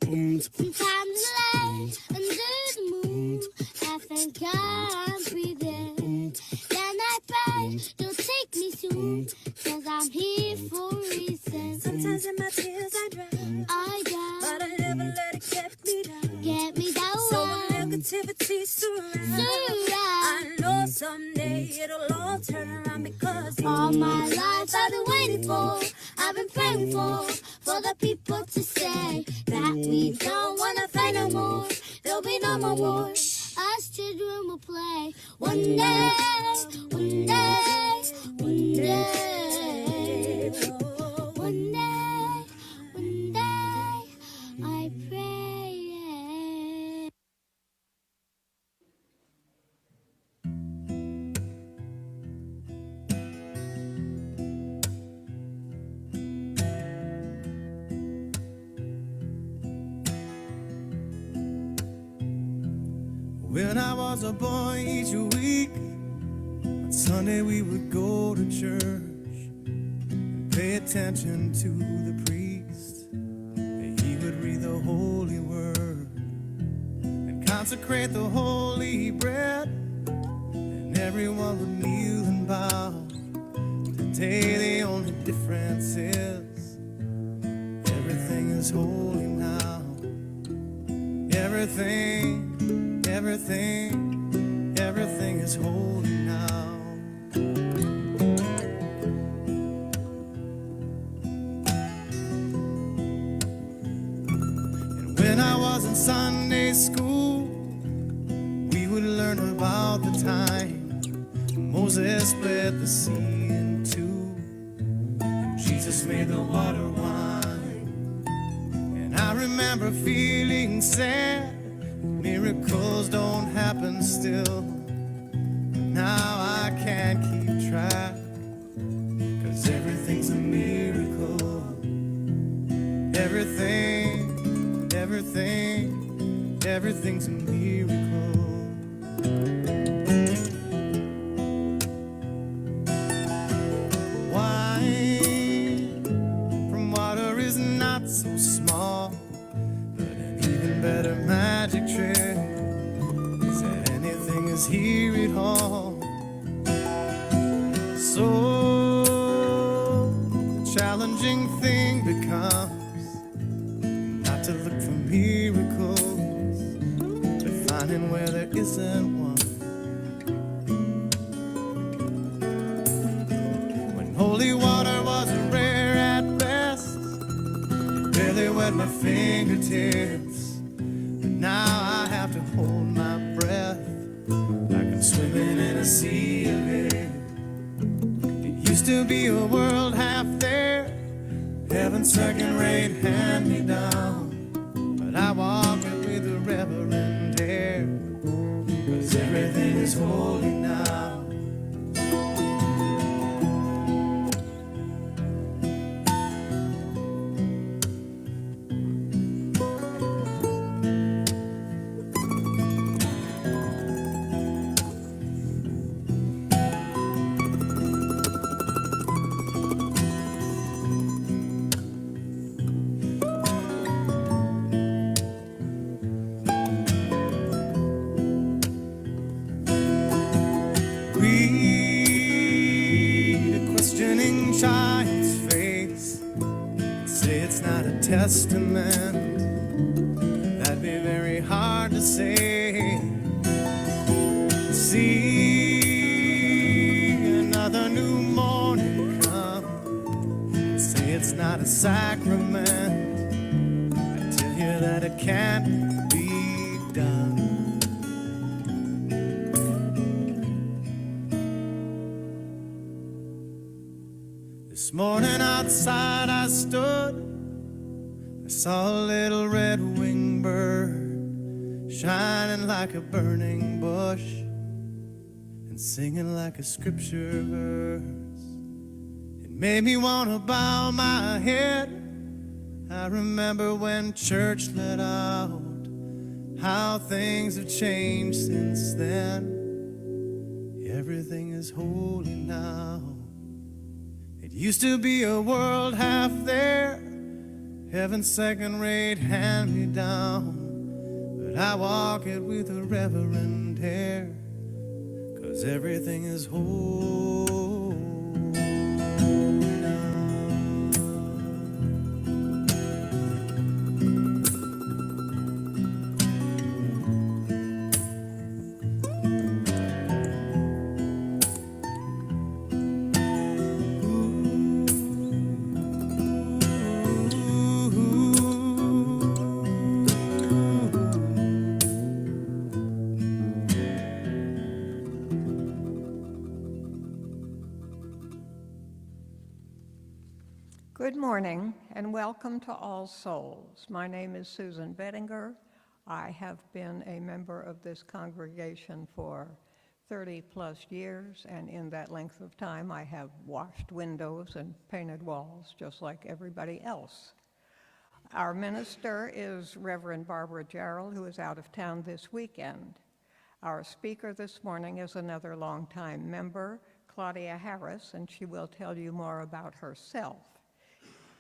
Sometimes I lay under the moon, I think I'm breathing. Then I pray you'll take me soon, 'cause I'm here for a reason. Sometimes in my tears I drown, but I never let it get me down. So when negativity surrounds, I know someday it'll all turn around, because all my life I've been waiting for, I've been praying for the people to say that we don't wanna fight no more. There'll be no more wars, us children will play. One day, one day, one day, one day, one day, I pray. When I was a boy, each week on Sunday we would go to church and pay attention to the priest. He would read the holy word and consecrate the holy bread, and everyone would kneel and bow. Today the only difference is everything is holy now. Everything is holy now. And when I was in Sunday school, we would learn about the time Moses split the sea in two, and Jesus made the water wine. And I remember feeling sad, miracles don't happen still. But now I can't keep track, 'cause everything's a miracle. Everything's a miracle. Wine from water is not so small, but an even better magic trick is that anything is here at all. So the challenging thing becomes not to look for miracles, but finding where there isn't one. When holy water was rare at best, it barely wet my fingertips. Now I have to hold my breath like I'm swimming in a sea of it. It used to be a world half there, heaven's second-rate hand-me-down. But I walk it with a reverent air, 'cause everything is holy now. Child's face, say it's not a testament. That'd be very hard to say. See another new morning come, say it's not a sacrament. I tell you that it can't be done. This morning outside I stood, I saw a little red-winged bird shining like a burning bush and singing like a scripture verse. It made me want to bow my head. I remember when church let out, how things have changed since then. Everything is holy now. It used to be a world half there, heaven's second-rate hand-me-down, but I walk it with a reverent air, 'cause everything is holy now. Good morning and welcome to All Souls. My name is Susan Bettinger. I have been a member of this congregation for 30 plus years, and in that length of time I have washed windows and painted walls just like everybody else. Our minister is Reverend Barbara Jarrell, who is out of town this weekend. Our speaker this morning is another longtime member, Claudia Harris, and she will tell you more about herself.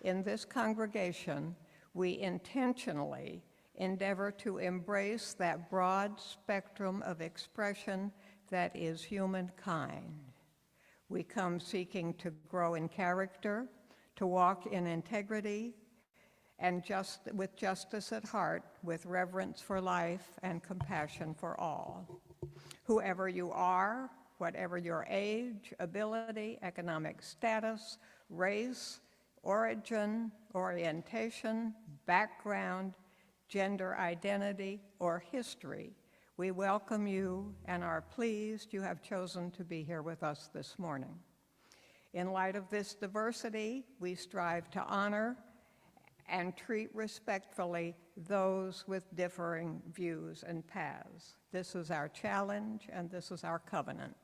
In this congregation, we intentionally endeavor to embrace that broad spectrum of expression that is humankind. We come seeking to grow in character, to walk in integrity, and with justice at heart, with reverence for life and compassion for all. Whoever you are, whatever your age, ability, economic status, race, origin, orientation, background, gender identity, or history, we welcome you and are pleased you have chosen to be here with us this morning. In light of this diversity, we strive to honor and treat respectfully those with differing views and paths. This is our challenge and this is our covenant.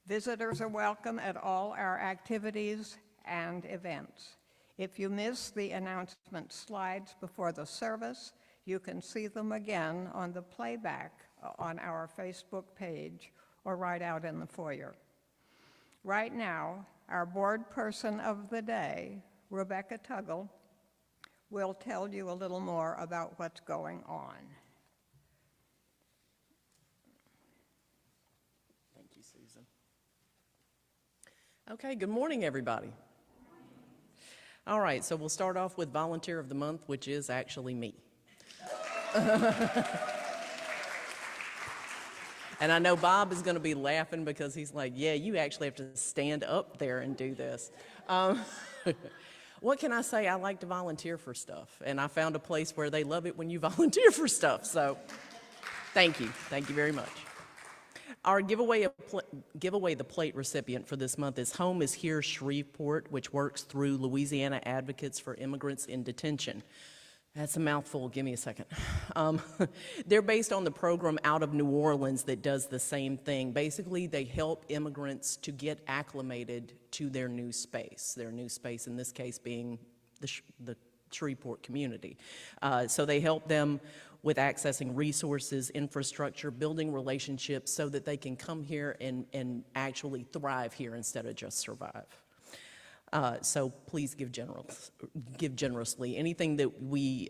Visitors are welcome at all our activities and events. If you missed the announcement slides before the service, you can see them again on the playback on our Facebook page or right out in the foyer. Right now, our board person of the day, Rebecca Tuggle, will tell you a little more about what's going on. Thank you, Susan. Okay, good morning, everybody. All right, so we'll start off with Volunteer of the Month, which is actually me. And I know Bob is going to be laughing because he's like, yeah, you actually have to stand up there and do this. What can I say? I like to volunteer for stuff, and I found a place where they love it when you volunteer for stuff, so thank you. Thank you very much. Our giveaway the plate recipient for this month is Home is Here Shreveport, which works through Louisiana Advocates for Immigrants in Detention. That's a mouthful, give me a second. They're based on the program out of New Orleans that does the same thing. Basically, they help immigrants to get acclimated to their new space in this case being the Shreveport community. So they help them with accessing resources, infrastructure, building relationships so that they can come here and actually thrive here instead of just survive. So please give generously. Anything that we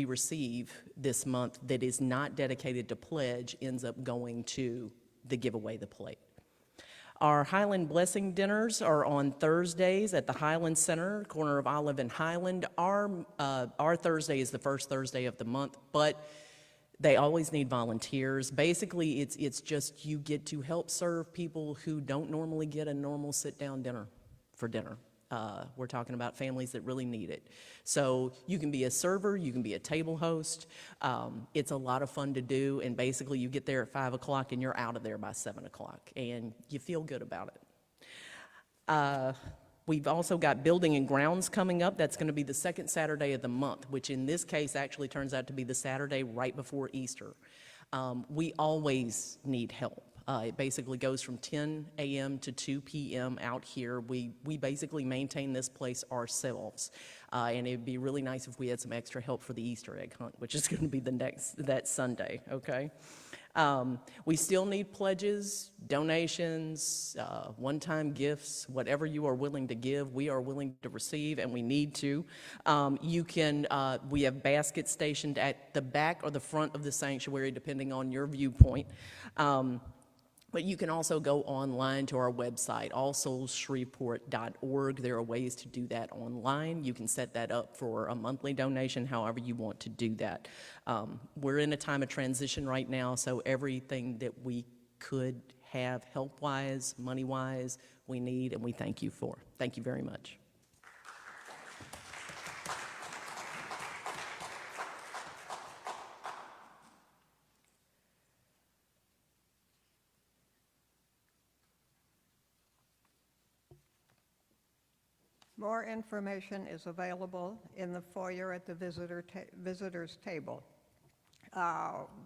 receive this month that is not dedicated to pledge ends up going to the giveaway the plate. Our Highland Blessing Dinners are on Thursdays at the Highland Center, corner of Olive and Highland. Our Thursday is the first Thursday of the month, but they always need volunteers. Basically, it's just you get to help serve people who don't normally get a normal sit-down dinner for dinner. We're talking about families that really need it. So you can be a server, you can be a table host. It's a lot of fun to do, and basically you get there at 5 o'clock and you're out of there by 7 o'clock, and you feel good about it. We've also got Building and Grounds coming up. That's going to be the second Saturday of the month, which in this case actually turns out to be the Saturday right before Easter. We always need help. It basically goes from 10 a.m. to 2 p.m. out here. We basically maintain this place ourselves. And it'd be really nice if we had some extra help for the Easter egg hunt, which is going to be that Sunday, okay? We still need pledges, donations, one-time gifts, whatever you are willing to give, we are willing to receive, and we need to. We have baskets stationed at the back or the front of the sanctuary, depending on your viewpoint. But you can also go online to our website, allsoulsshreveport.org. There are ways to do that online. You can set that up for a monthly donation, however you want to do that. We're in a time of transition right now, so everything that we could have help-wise, money-wise, we need, and we thank you for. Thank you very much. More information is available in the foyer at the visitors table.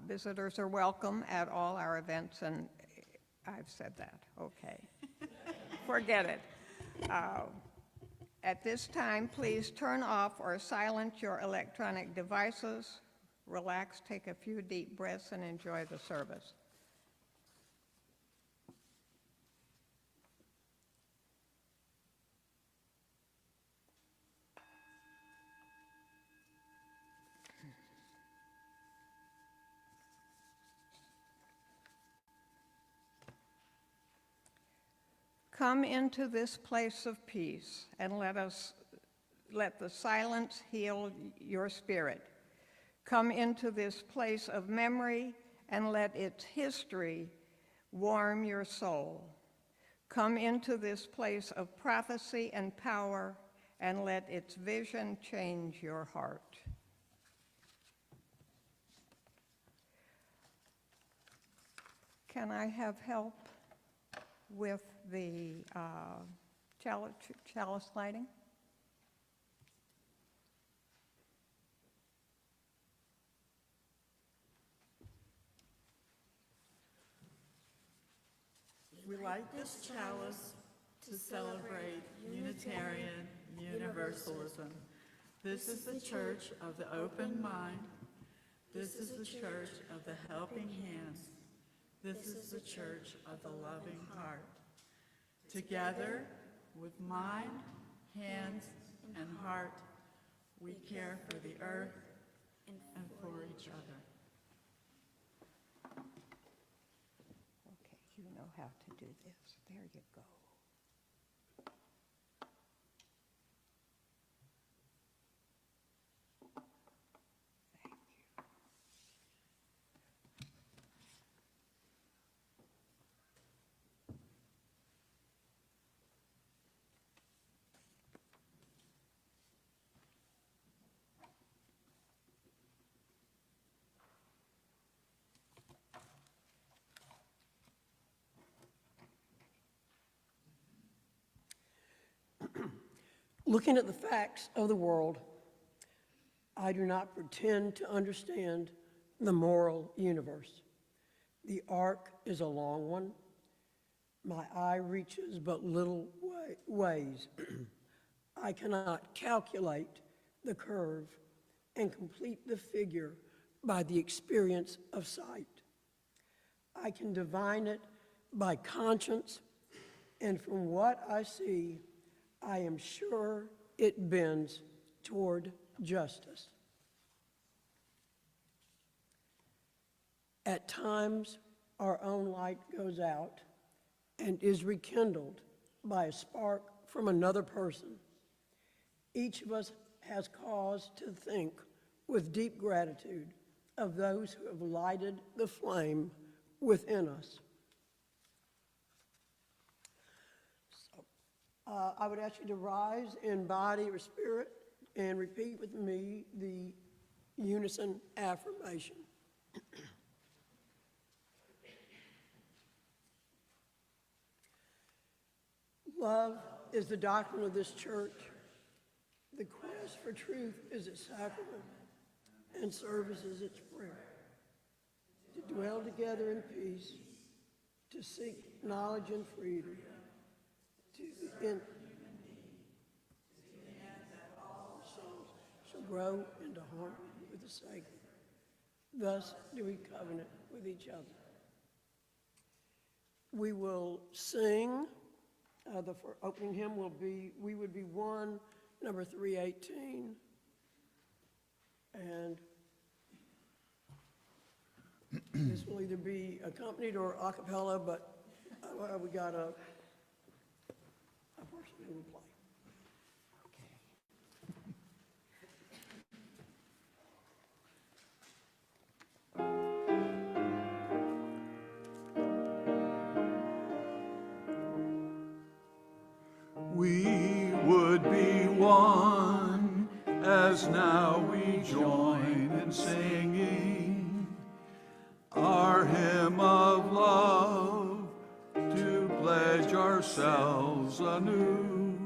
Visitors are welcome at all our events, and I've said that, okay. Forget it. At this time, please turn off or silence your electronic devices. Relax, take a few deep breaths, and enjoy the service. Come into this place of peace and let the silence heal your spirit. Come into this place of memory and let its history warm your soul. Come into this place of prophecy and power and let its vision change your heart. Can I have help with the chalice lighting? We light this chalice to celebrate Unitarian Universalism. This is the church of the open mind. This is the church of the helping hands. This is the church of the loving heart. Together, with mind, hands, and heart, we care for the earth and for each other. Okay, you know how to do this. There you go. Thank you. Looking at the facts of the world, I do not pretend to understand the moral universe. The arc is a long one. My eye reaches but little ways. I cannot calculate the curve and complete the figure by the experience of sight. I can divine it by conscience, and from what I see, I am sure it bends toward justice. At times, our own light goes out and is rekindled by a spark from another person. Each of us has cause to think with deep gratitude of those who have lighted the flame within us. I would ask you to rise in body or spirit and repeat with me the unison affirmation. Love is the doctrine of this church. The quest for truth is its sacrament, and service is its prayer. To dwell together in peace, to seek knowledge and freedom, in souls shall grow into harmony with the sacred. Thus do we covenant with each other. We will sing. The opening hymn will be, we would be one, number 318. And this will either be accompanied or a cappella, but we got a person who will play. We would be one as now we join in singing our hymn of love to pledge ourselves anew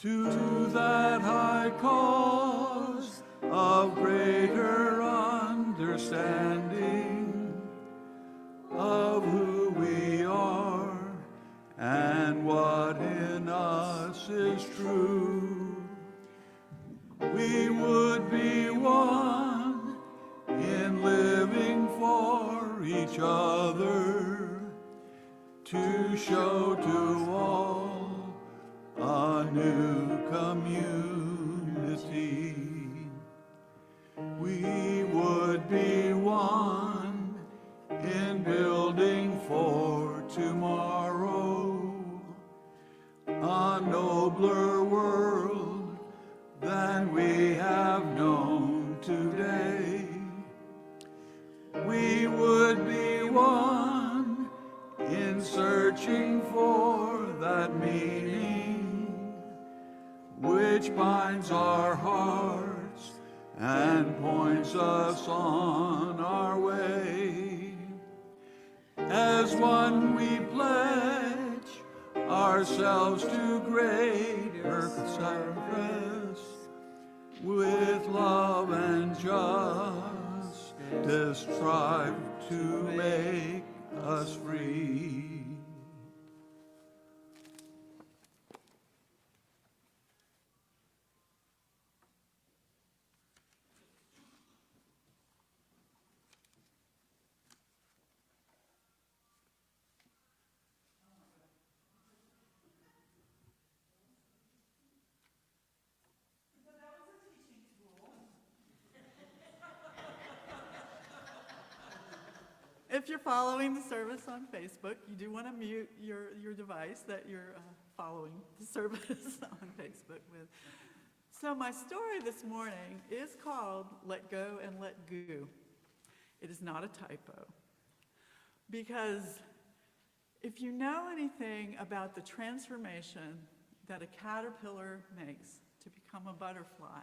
to that high cause of greater understanding of who we are and what in us is true. We would be one in living for each other to show to all a new community. We would be one in building for tomorrow a nobler world than we have known today. We would be one in searching for that meaning which binds our hearts and points us on our way. As one we pledge ourselves to greater service with love and justice strive to make us free. If you're following the service on Facebook, you do want to mute your device that you're following the service on Facebook with. So my story this morning is called Let Go and Let Goo. It is not a typo. Because if you know anything about the transformation that a caterpillar makes to become a butterfly,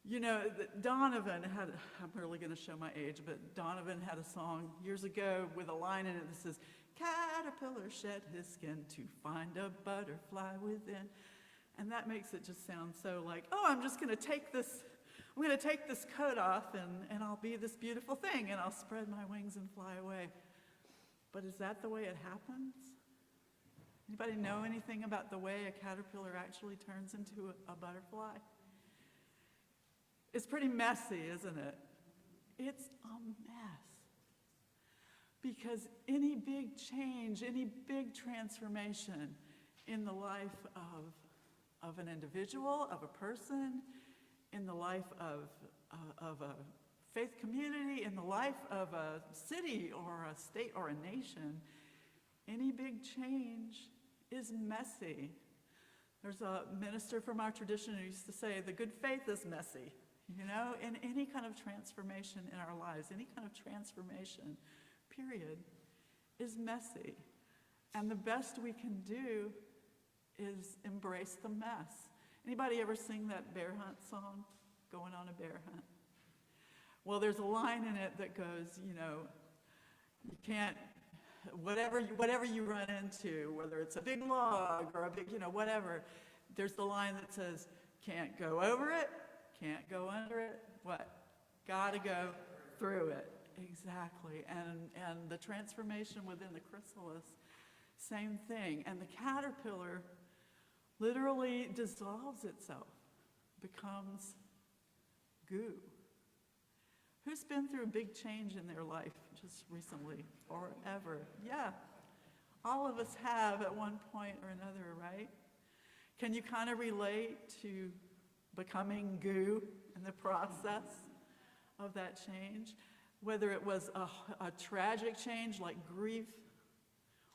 you know, Donovan had, I'm really going to show my age, but Donovan had a song years ago with a line in it that says, caterpillar shed his skin to find a butterfly within. And that makes it just sound so like, oh, I'm just going to take this coat off and I'll be this beautiful thing and I'll spread my wings and fly away. But is that the way it happens? Anybody know anything about the way a caterpillar actually turns into a butterfly? It's pretty messy, isn't it? It's a mess. Because any big change, any big transformation in the life of an individual, of a person, in the life of a faith community, in the life of a city or a state or a nation, any big change is messy. There's a minister from our tradition who used to say, the good faith is messy. You know, in any kind of transformation in our lives, any kind of transformation, period, is messy. And the best we can do is embrace the mess. Anybody ever sing that bear hunt song, Going on a Bear Hunt? Well, there's a line in it that goes, you know, you can't, whatever you run into, whether it's a big log or a big, you know, whatever, there's the line that says, can't go over it, can't go under it, what? Gotta go through it. Exactly. And the transformation within the chrysalis, same thing. And the caterpillar literally dissolves itself, becomes goo. Who's been through a big change in their life just recently or ever? Yeah, all of us have at one point or another, right? Can you kind of relate to becoming goo in the process of that change? Whether it was a tragic change like grief,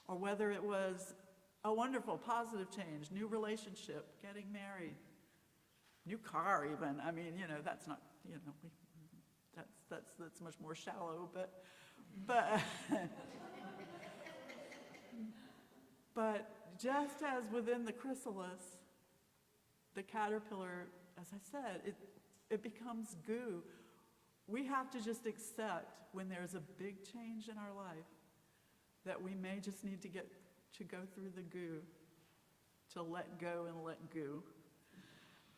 or whether it was a wonderful, positive change, new relationship, getting married, new car even. I mean, that's not, that's much more shallow, but but just as within the chrysalis, the caterpillar, as I said, it becomes goo. We have to just accept when there's a big change in our life that we may just need to go through the goo, to let go and let goo.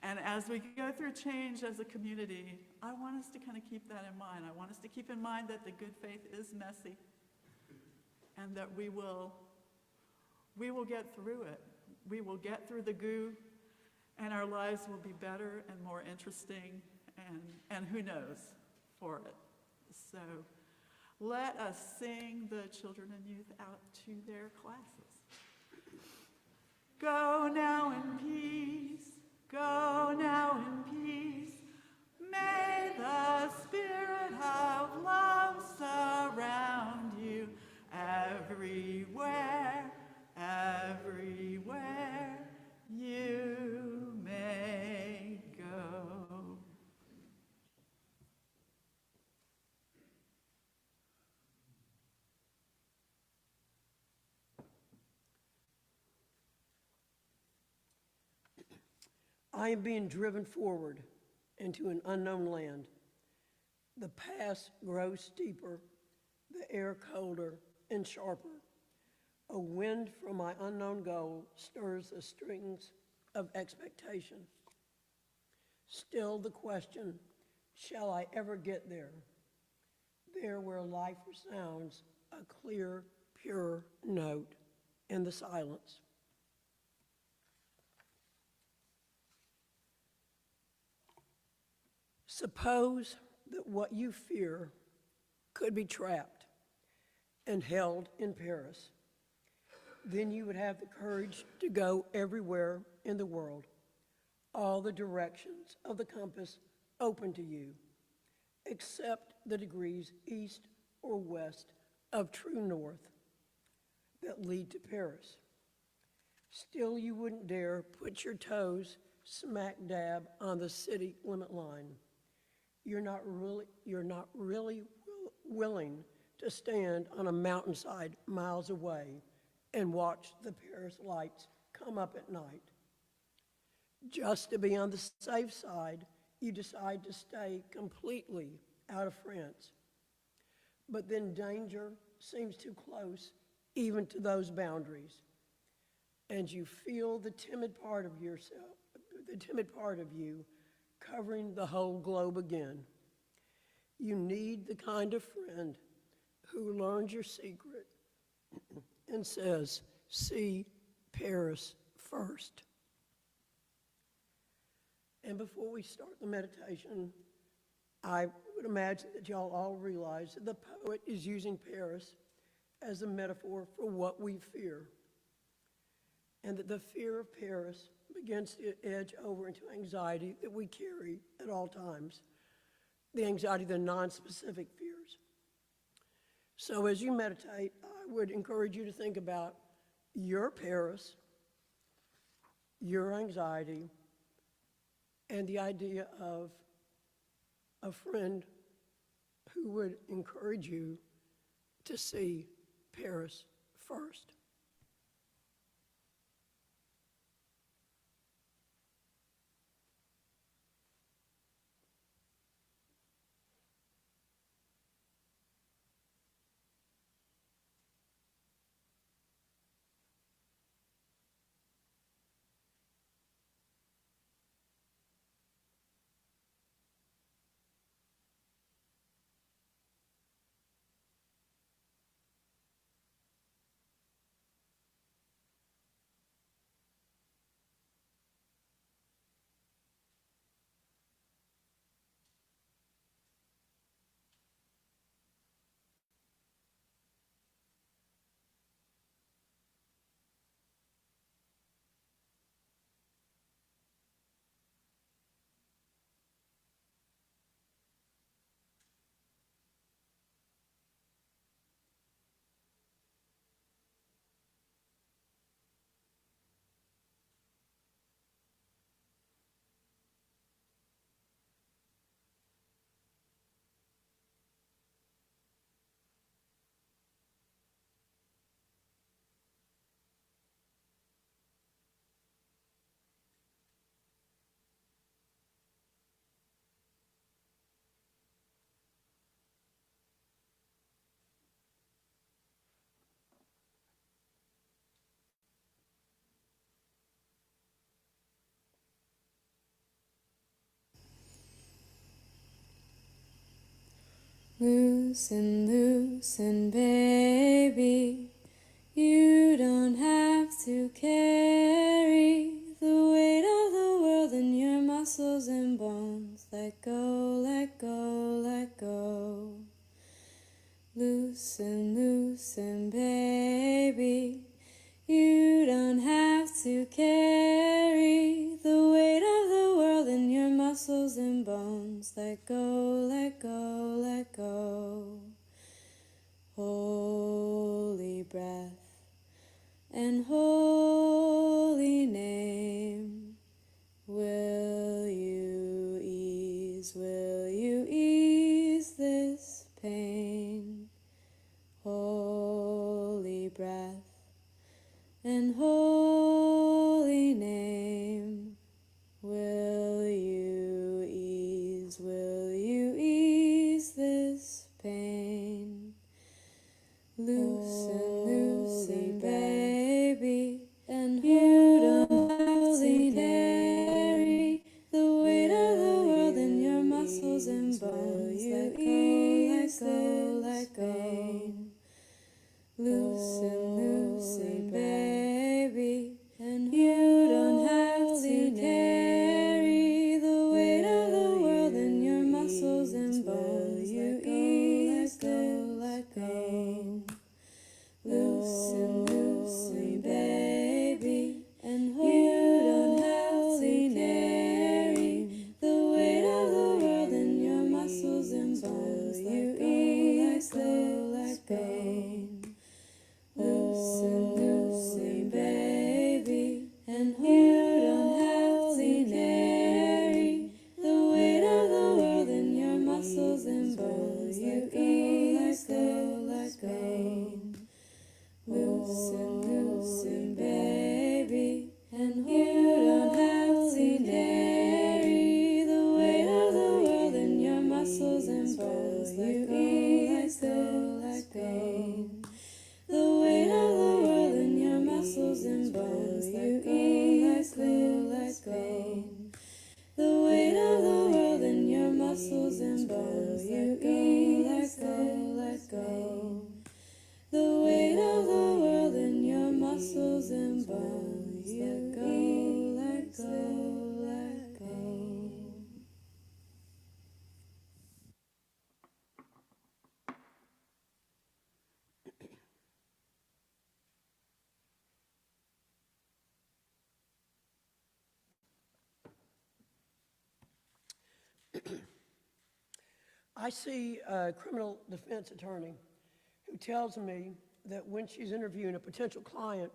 And as we go through change as a community, I want us to kind of keep that in mind. I want us to keep in mind that the good faith is messy and that we will get through it. We will get through the goo, and our lives will be better and more interesting, and who knows, for it. So let us sing the children and youth out to their classes. Go now in peace, go now in peace. May the spirit of love surround you everywhere, everywhere you may go. I am being driven forward into an unknown land. The pass grows steeper, the air colder and sharper. A wind from my unknown goal stirs the strings of expectation. Still the question, shall I ever get there? There where life resounds a clear, pure note in the silence. Suppose that what you fear could be trapped and held in Paris. Then you would have the courage to go everywhere in the world, all the directions of the compass open to you, except the degrees east or west of true north that lead to Paris. Still, you wouldn't dare put your toes smack dab on the city limit line. You're not really willing to stand on a mountainside miles away and watch the Paris lights come up at night. Just to be on the safe side, you decide to stay completely out of France. But then danger seems too close even to those boundaries, and you feel the timid part of you covering the whole globe again. You need the kind of friend who learns your secret and says, see Paris first. And before we start the meditation, I would imagine that y'all all realize that the poet is using Paris as a metaphor for what we fear, and that the fear of Paris begins to edge over into anxiety that we carry at all times, the anxiety of the non-specific fears. So as you meditate, I would encourage you to think about your Paris, your anxiety, and the idea of a friend who would encourage you to see Paris first. Loosen, loosen, baby. You don't have to carry the weight of the world in your muscles and bones. Let go, let go, let go. Loosen, loosen, baby. You don't have to carry the weight of the world in your muscles and bones. Let go, let go, let go. Holy breath and holy name, will you ease this pain? Holy breath and holy name, will you ease this pain? Loosen, loosen, baby, and you don't have to carry the weight of the world in your muscles and bones. Let go, let go. Loosen, loosen, baby, and you don't have to carry the weight of the world in your muscles and bones. Let go, let go. Loosen, loosen, baby, and you don't have to carry the weight of the world in your muscles and bones. Let go, let go. Loosen, loosen, baby, and you don't have to carry the weight of the world in your muscles and bones. Let go, let go. Loosen, loosen, baby, and you don't have to carry the weight of the world in your muscles and bones. Let go, let go. The weight of the world in your muscles and bones. Let go, let go. The weight of the world in your muscles and bones. Let go, let go. The weight of the world in your muscles and bones. Let go, let go, let go. I see a criminal defense attorney who tells me that when she's interviewing a potential client,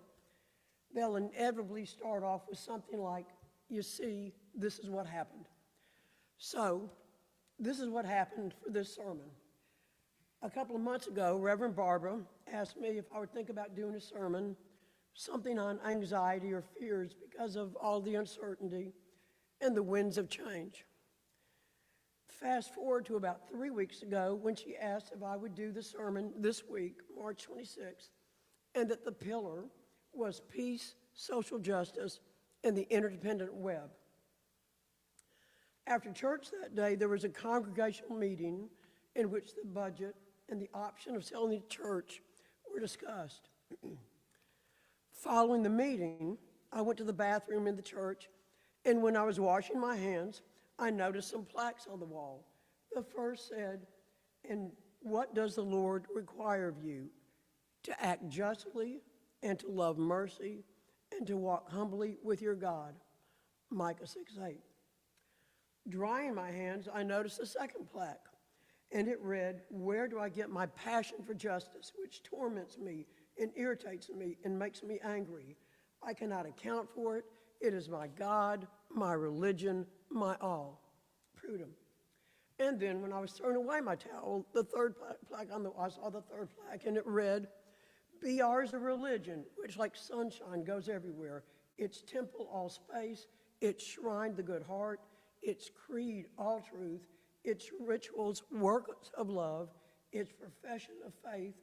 they'll inevitably start off with something like, you see, this is what happened. So, this is what happened for this sermon. A couple of months ago, Reverend Barbara asked me if I would think about doing a sermon, something on anxiety or fears because of all the uncertainty and the winds of change. Fast forward to about 3 weeks ago when she asked if I would do the sermon this week, March 26th, and that the pillar was peace, social justice, and the interdependent web. After church that day, there was a congregational meeting in which the budget and the option of selling the church were discussed. Following the meeting, I went to the bathroom in the church, and when I was washing my hands, I noticed some plaques on the wall. The first said, "And what does the Lord require of you? To act justly and to love mercy and to walk humbly with your God." Micah 6:8. Drying my hands, I noticed a second plaque, and it read, "Where do I get my passion for justice, which torments me and irritates me and makes me angry? I cannot account for it. It is my God, my religion, my all." Prudom. And then when I was throwing away my towel, the third plaque I saw the third plaque, and it read, "Be ours a religion, which like sunshine goes everywhere. Its temple all space, its shrine the good heart, its creed all truth, its rituals works of love, its profession of faith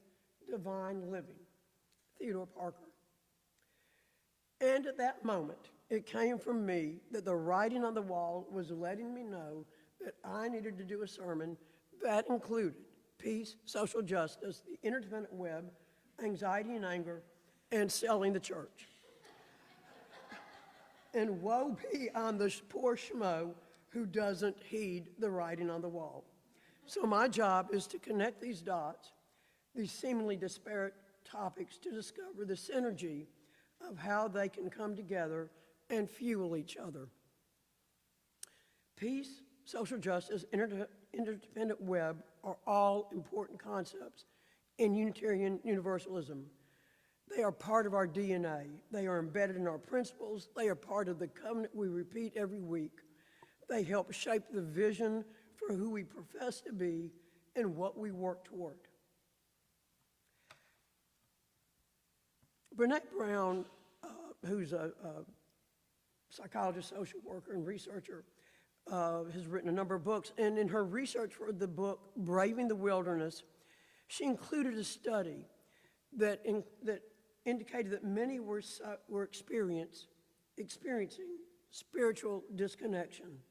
divine living." Theodore Parker. And at that moment, it came from me that the writing on the wall was letting me know that I needed to do a sermon that included peace, social justice, the interdependent web, anxiety and anger, and selling the church. And woe be on the poor schmo who doesn't heed the writing on the wall. So my job is to connect these dots, these seemingly disparate topics, to discover the synergy of how they can come together and fuel each other. Peace, social justice, interdependent web are all important concepts in Unitarian Universalism. They are part of our DNA. They are embedded in our principles. They are part of the covenant we repeat every week. They help shape the vision for who we profess to be and what we work toward. Brene Brown, who's a psychologist, social worker, and researcher, has written a number of books. And in her research for the book, Braving the Wilderness, she included a study that indicated that many were experiencing spiritual disconnection,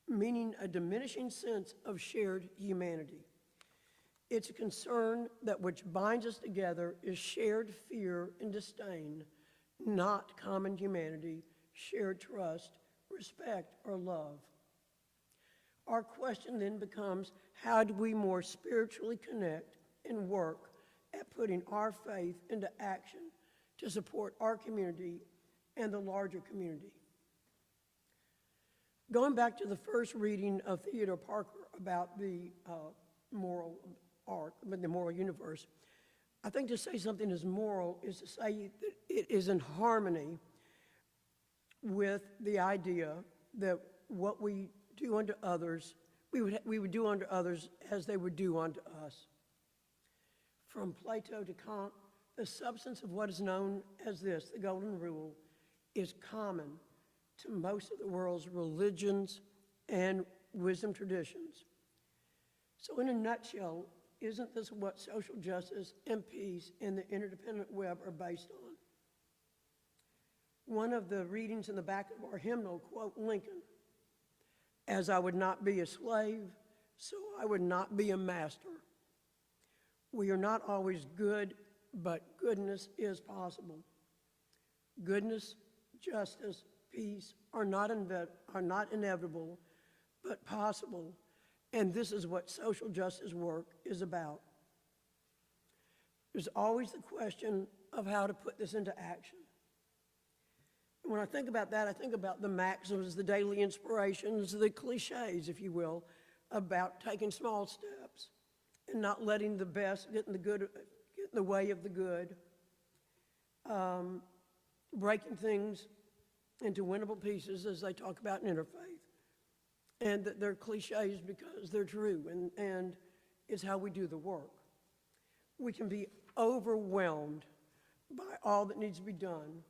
meaning a diminishing sense of shared humanity. It's a concern that which binds us together is shared fear and disdain, not common humanity, shared trust, respect, or love. Our question then becomes, how do we more spiritually connect and work at putting our faith into action to support our community and the larger community? Going back to the first reading of Theodore Parker about the moral arc, the moral universe, I think to say something is moral is to say that it is in harmony with the idea that what we do unto others, we would do unto others as they would do unto us. From Plato to Kant, the substance of what is known as this, the Golden Rule, is common to most of the world's religions and wisdom traditions. So in a nutshell, isn't this what social justice and peace and the interdependent web are based on? One of the readings in the back of our hymnal quote Lincoln, "As I would not be a slave, so I would not be a master." We are not always good, but goodness is possible. Goodness, justice, peace are not inevitable, but possible. And this is what social justice work is about. There's always the question of how to put this into action. And when I think about that, I think about the maxims, the daily inspirations, the cliches, if you will, about taking small steps and not letting the best get in the way of the good, breaking things into winnable pieces, as they talk about in interfaith, and that they're cliches because they're true, and it's how we do the work. We can be overwhelmed by all that needs to be done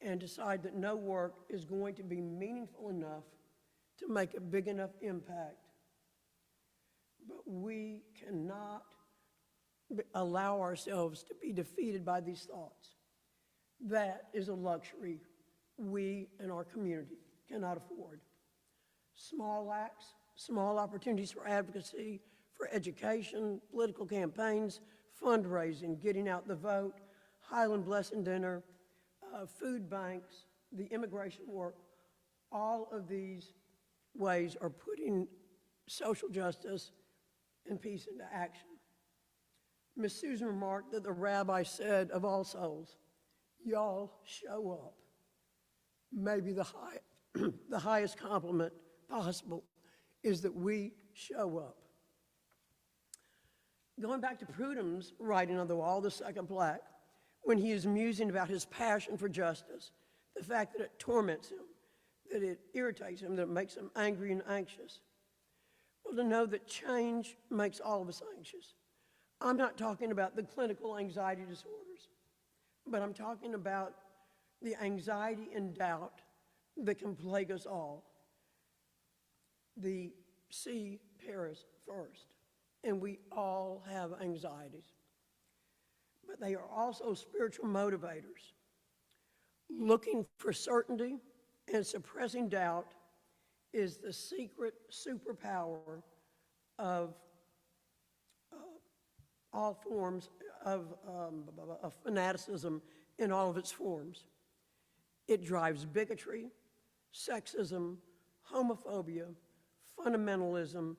and decide that no work is going to be meaningful enough to make a big enough impact. But we cannot allow ourselves to be defeated by these thoughts. That is a luxury we and our community cannot afford. Small acts, small opportunities for advocacy, for education, political campaigns, fundraising, getting out the vote, Highland Blessing Dinner, food banks, the immigration work, all of these ways are putting social justice and peace into action. Miss Susan remarked that the rabbi said of All Souls, "Y'all show up." Maybe the highest compliment possible is that we show up. Going back to Prudhomme's writing on the wall, the second plaque, when he is musing about his passion for justice, the fact that it torments him, that it irritates him, that it makes him angry and anxious. Well, to know that change makes all of us anxious. I'm not talking about the clinical anxiety disorders, but I'm talking about the anxiety and doubt that can plague us all. The see Paris first, and we all have anxieties. But they are also spiritual motivators. Looking for certainty and suppressing doubt is the secret superpower of all forms of fanaticism in all of its forms. It drives bigotry, sexism, homophobia, fundamentalism,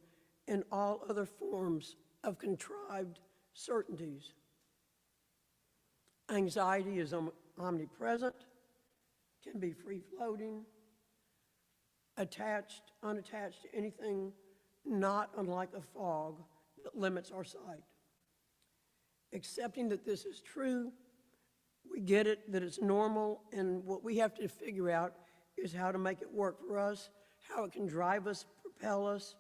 and all other forms of contrived certainties. Anxiety is omnipresent, can be free-floating, attached, unattached to anything, not unlike a fog that limits our sight. Accepting that this is true, we get it, that it's normal, and what we have to figure out is how to make it work for us, how it can drive us, propel us,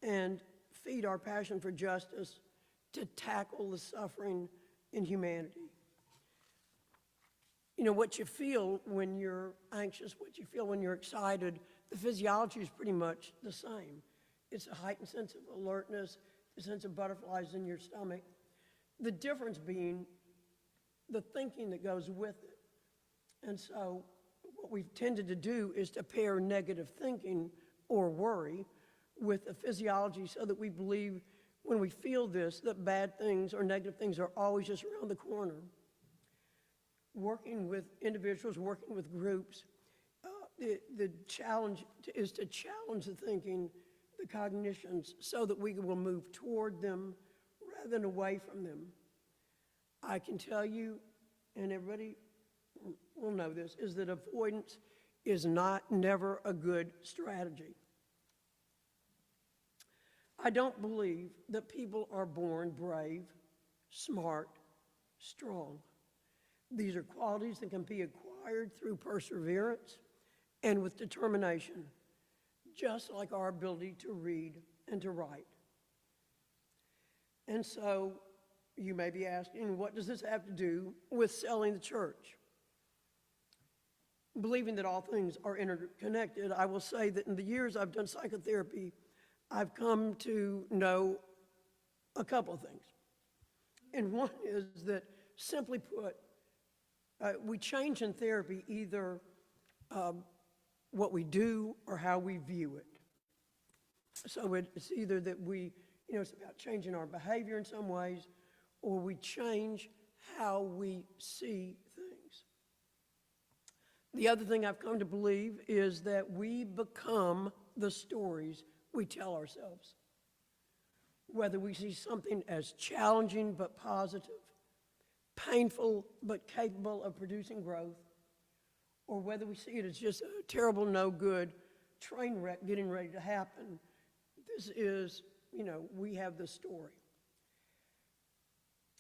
and feed our passion for justice to tackle the suffering in humanity. You know, what you feel when you're anxious, what you feel when you're excited, the physiology is pretty much the same. It's a heightened sense of alertness, a sense of butterflies in your stomach. The difference being the thinking that goes with it. And so what we've tended to do is to pair negative thinking or worry with the physiology so that we believe when we feel this, that bad things or negative things are always just around the corner. Working with individuals, working with groups, the challenge is to challenge the thinking, the cognitions, so that we will move toward them rather than away from them. I can tell you, and everybody will know this, is that avoidance is never a good strategy. I don't believe that people are born brave, smart, strong. These are qualities that can be acquired through perseverance and with determination, just like our ability to read and to write. And so you may be asking, what does this have to do with selling the church? Believing that all things are interconnected, I will say that in the years I've done psychotherapy, I've come to know a couple of things. And one is that, simply put, we change in therapy either what we do or how we view it. So it's either that we, it's about changing our behavior in some ways, or we change how we see things. The other thing I've come to believe is that we become the stories we tell ourselves. Whether we see something as challenging but positive, painful but capable of producing growth, or whether we see it as just a terrible, no good train wreck getting ready to happen, this is, we have the story.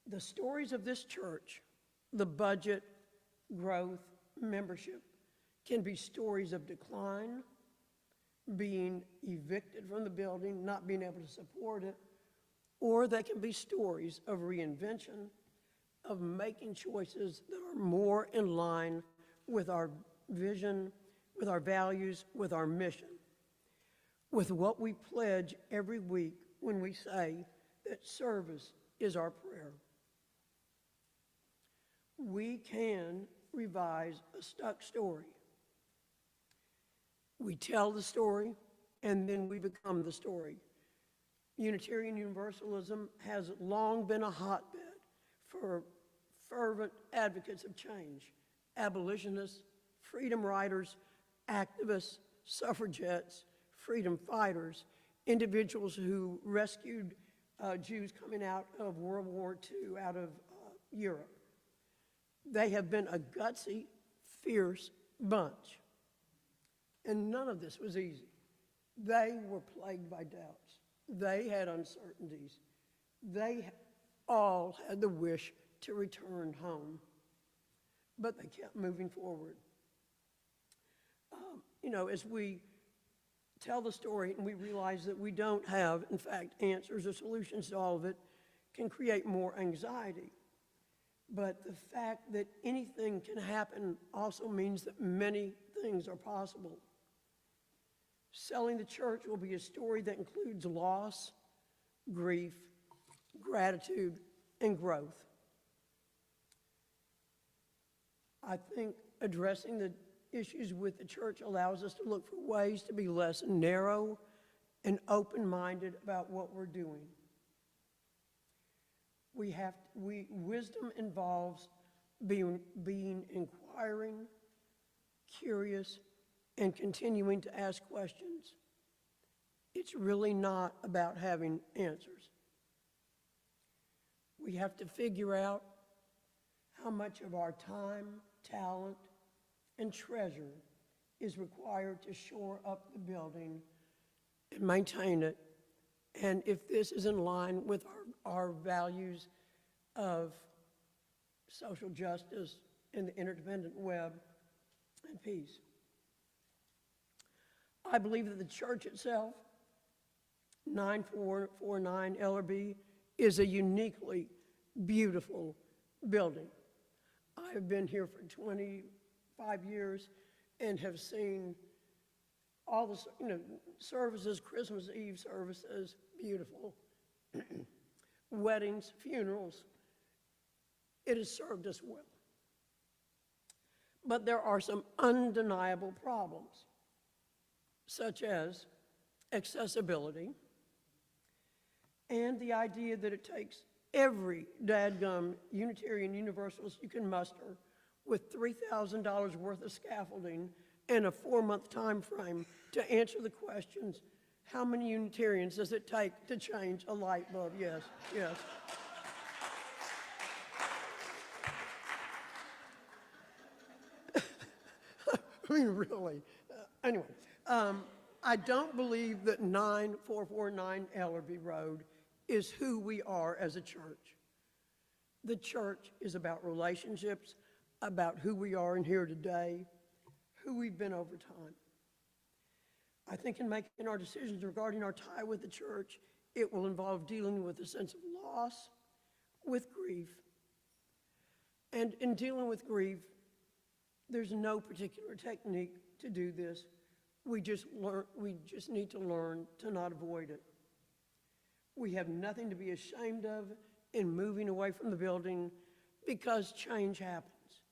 The stories of this church, the budget, growth, membership, can be stories of decline, being evicted from the building, not being able to support it, or they can be stories of reinvention, of making choices that are more in line with our vision, with our values, with our mission, with what we pledge every week when we say that service is our prayer. We can revise a stuck story. We tell the story, and then we become the story. Unitarian Universalism has long been a hotbed for fervent advocates of change, abolitionists, freedom riders, activists, suffragettes, freedom fighters, individuals who rescued Jews coming out of World War II, out of Europe. They have been a gutsy, fierce bunch. And none of this was easy. They were plagued by doubts. They had uncertainties. They all had the wish to return home. But they kept moving forward. As we tell the story and we realize that we don't have, in fact, answers or solutions to all of it, can create more anxiety. But the fact that anything can happen also means that many things are possible. Selling the church will be a story that includes loss, grief, gratitude, and growth. I think addressing the issues with the church allows us to look for ways to be less narrow and open-minded about what we're doing. Wisdom involves being inquiring, curious, and continuing to ask questions. It's really not about having answers. We have to figure out how much of our time, talent, and treasure is required to shore up the building and maintain it, and if this is in line with our values of social justice and the interdependent web and peace. I believe that the church itself, 9449 LRB, is a uniquely beautiful building. I have been here for 25 years and have seen all the services, Christmas Eve services, beautiful. Weddings, funerals. It has served us well. But there are some undeniable problems, such as accessibility and the idea that it takes every dadgum Unitarian Universalist you can muster with $3,000 worth of scaffolding and a 4-month time frame to answer the questions, how many Unitarians does it take to change a light bulb? Yes, yes. I mean, really. Anyway, I don't believe that 9449 Ellerby Road is who we are as a church. The church is about relationships, about who we are in here today, who we've been over time. I think in making our decisions regarding our tie with the church, it will involve dealing with a sense of loss, with grief. And in dealing with grief, there's no particular technique to do this. We just need to learn to not avoid it. We have nothing to be ashamed of in moving away from the building because change happens.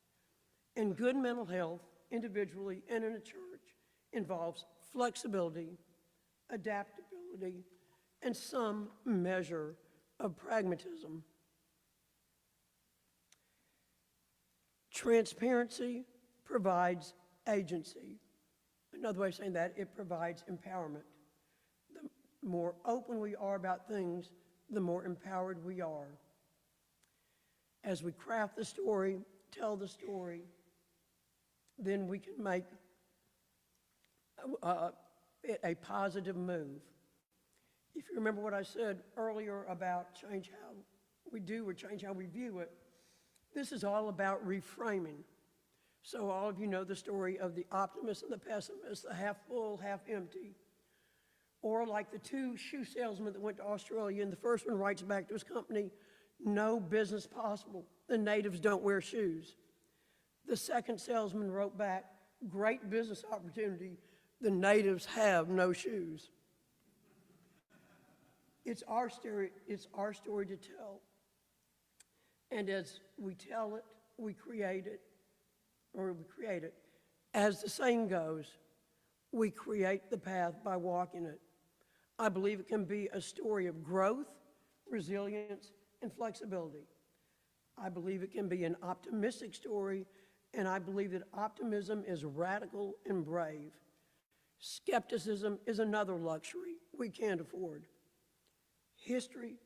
And good mental health, individually and in a church, involves flexibility, adaptability, and some measure of pragmatism. Transparency provides agency. Another way of saying that, it provides empowerment. The more open we are about things, the more empowered we are. As we craft the story, tell the story, then we can make it a positive move. If you remember what I said earlier about change how we do or change how we view it, this is all about reframing. So all of you know the story of the optimist and the pessimist, the half full, half empty. Or like the two shoe salesmen that went to Australia, and the first one writes back to his company, "No business possible. The natives don't wear shoes." The second salesman wrote back, "Great business opportunity. The natives have no shoes." It's our story to tell. And as we tell it, we create it. As the saying goes, we create the path by walking it. I believe it can be a story of growth, resilience, and flexibility. I believe it can be an optimistic story, and I believe that optimism is radical and brave. Skepticism is another luxury we can't afford. History,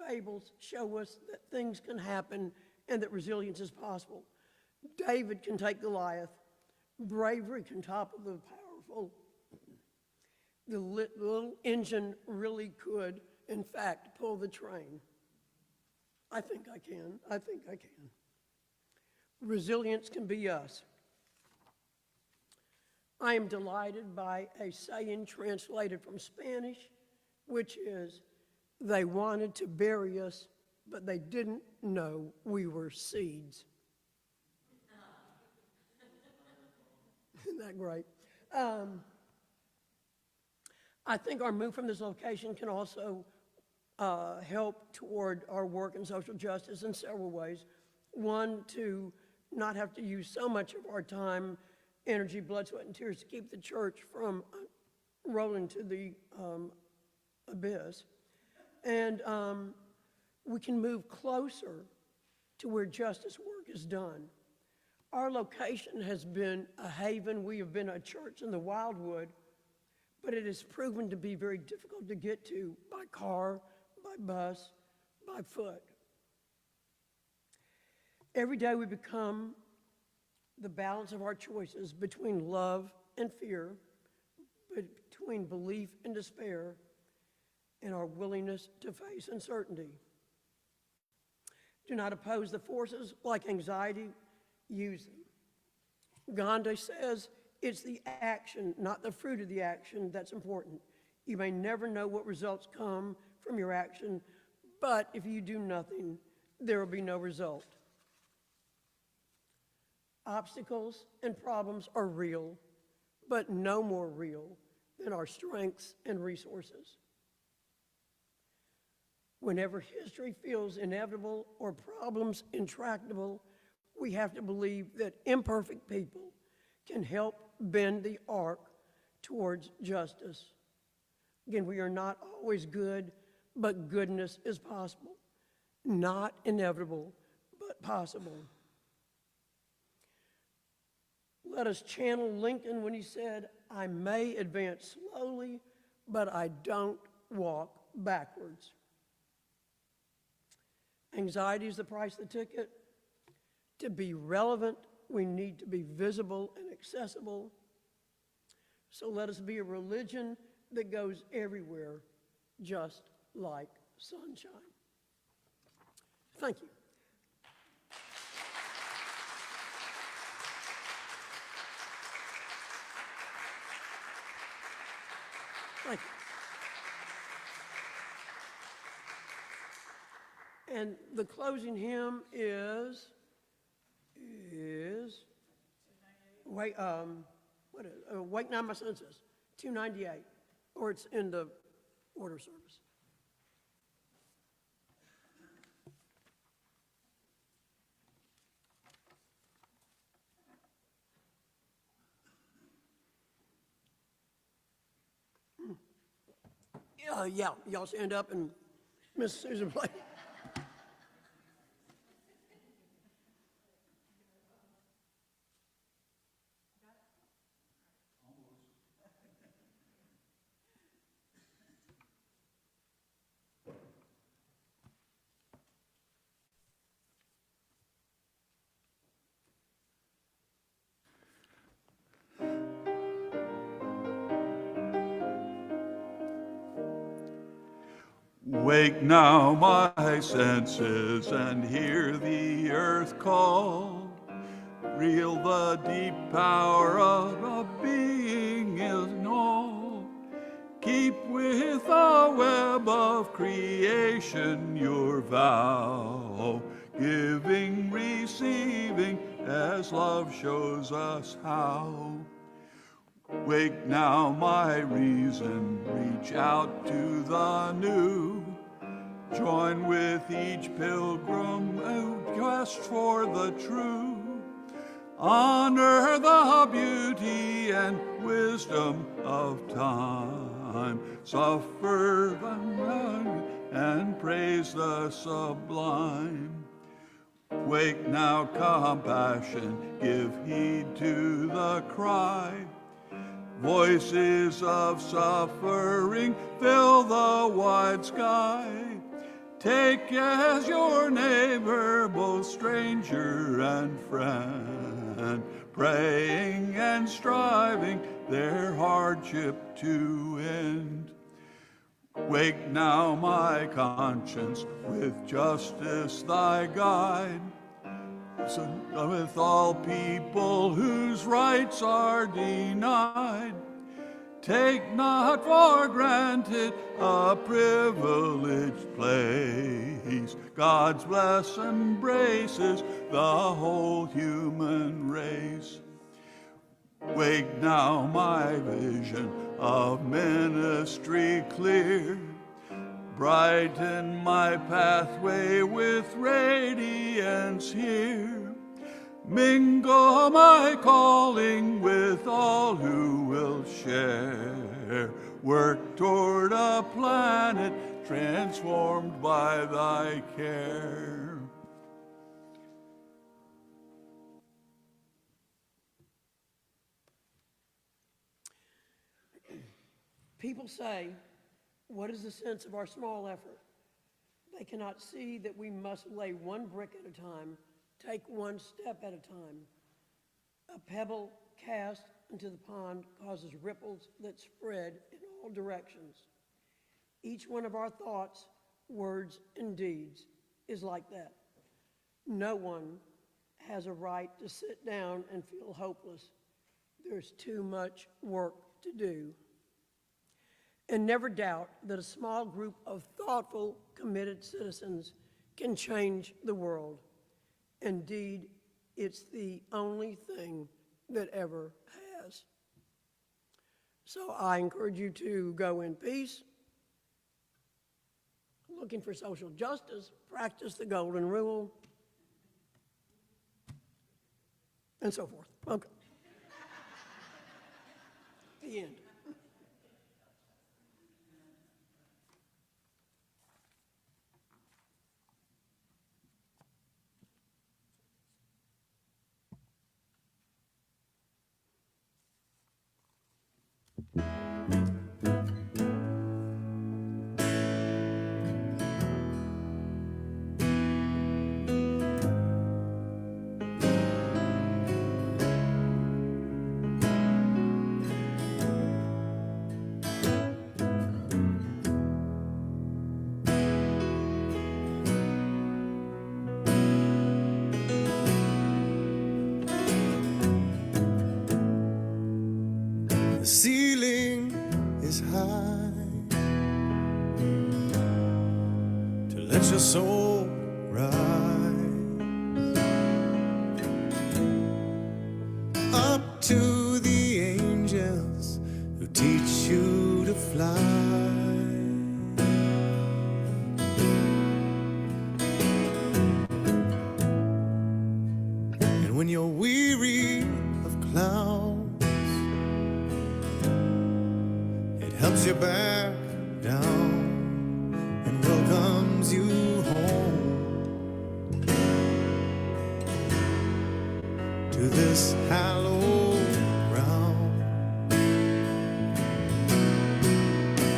fables show us that things can happen and that resilience is possible. David can take Goliath. Bravery can topple the powerful. The little engine really could, in fact, pull the train. I think I can. Resilience can be us. I am delighted by a saying translated from Spanish, which is, "They wanted to bury us, but they didn't know we were seeds." Isn't that great? I think our move from this location can also help toward our work in social justice in several ways. One, to not have to use so much of our time, energy, blood, sweat, and tears to keep the church from rolling to the abyss. And we can move closer to where justice work is done. Our location has been a haven. We have been a church in the Wildwood, but it has proven to be very difficult to get to by car, by bus, by foot. Every day we become the balance of our choices between love and fear, between belief and despair, and our willingness to face uncertainty. Do not oppose the forces like anxiety, use them. Gandhi says it's the action, not the fruit of the action, that's important. You may never know what results come from your action, but if you do nothing, there will be no result. Obstacles and problems are real, but no more real than our strengths and resources. Whenever history feels inevitable or problems intractable, we have to believe that imperfect people can help bend the arc towards justice. Again, we are not always good, but goodness is possible. Not inevitable, but possible. Let us channel Lincoln when he said, "I may advance slowly, but I don't walk backwards." Anxiety is the price of the ticket. To be relevant, we need to be visible and accessible. So let us be a religion that goes everywhere, just like sunshine. Thank you. Thank you. And the closing hymn is Wake Now My Senses, 298, or it's in the order service. Yeah, y'all stand up and Miss Susan play. Wake now my senses and hear the earth call. Reel the deep power of a being is all. Keep with the web of creation your vow, giving, receiving as love shows us how. Wake now my reason, reach out to the new. Join with each pilgrim who quests for the true. Honor the beauty and wisdom of time. Suffer and praise the sublime. Wake now compassion, give heed to the cry. Voices of suffering fill the wide sky. Take as your neighbor both stranger and friend, praying and striving their hardship to end. Wake now my conscience, with justice thy guide. So with all people whose rights are denied, take not for granted a privileged place. God's bless embraces the whole human race. Wake now my vision of ministry clear. Brighten my pathway with radiance here. Mingle my calling with all who will share. Work toward a planet transformed by thy care. People say, what is the sense of our small effort? They cannot see that we must lay one brick at a time, take one step at a time. A pebble cast into the pond causes ripples that spread in all directions. Each one of our thoughts, words, and deeds is like that. No one has a right to sit down and feel hopeless. There's too much work to do. And never doubt that a small group of thoughtful, committed citizens can change the world. Indeed, it's the only thing that ever has. So I encourage you to go in peace, looking for social justice, practice the golden rule, and so forth. Okay. The end. The ceiling is high to let your soul rise up to the angels who teach you to fly. And when you're weary of clouds, it helps you back down and welcomes you home to this hallowed ground.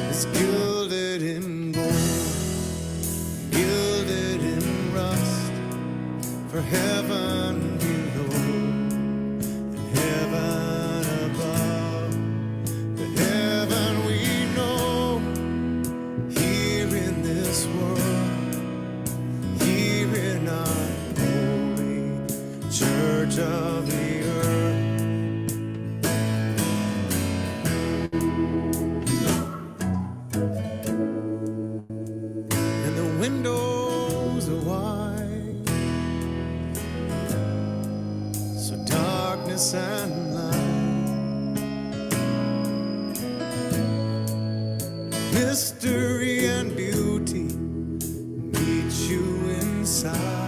It's gilded in gold, gilded in rust, for heaven below and heaven above. The heaven we know here in this world, here in our holy church of the earth. And the windows are wide, so darkness and light, mystery and beauty meet you inside.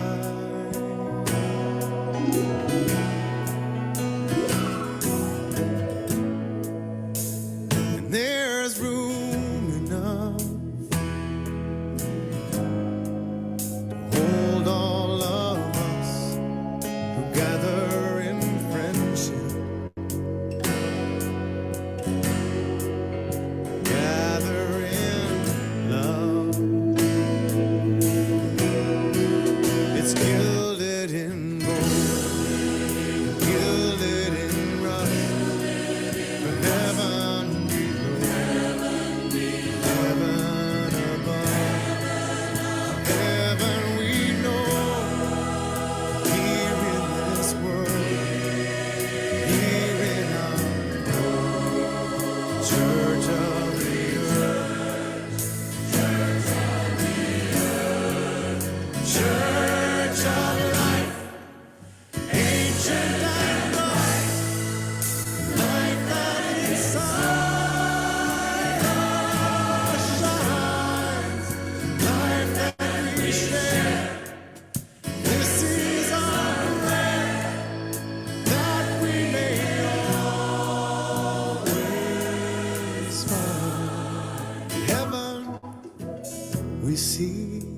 And there's room enough to hold all of us who gather in friendship we see